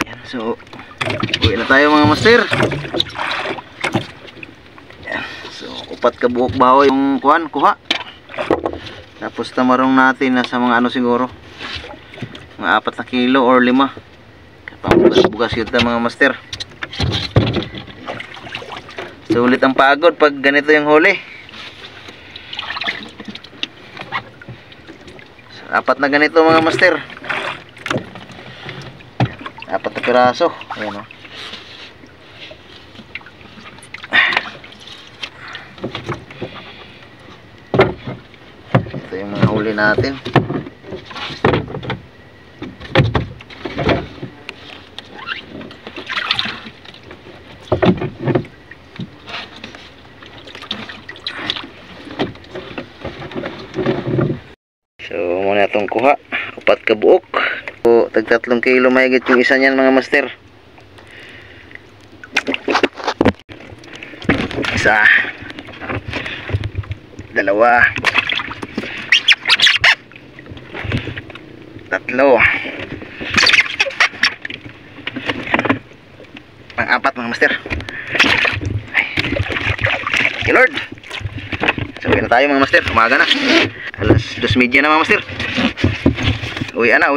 Yan, so uwi na tayo mga master. Yan, so 4 ka buok baho yung kuha. Tapos tamarong natin nasa mga ano siguro mga 4 na kilo or 5. Kapag-bugas yun mga master. Sulit ang pagod pag ganito yung huli. So, 4 na ganito mga master. 4 na piraso. Ayan o. Ito yung mga huli natin. So muna itong kuha 4 ka buok. So tag 3 kilo mahigit yung isa niyan mga master. Isa, dalawa, 3, pang-4 mga master. Okay Lord. So uwi na tayo mga master. Umaga na. Alas 2:30 na mga master. Uwi na.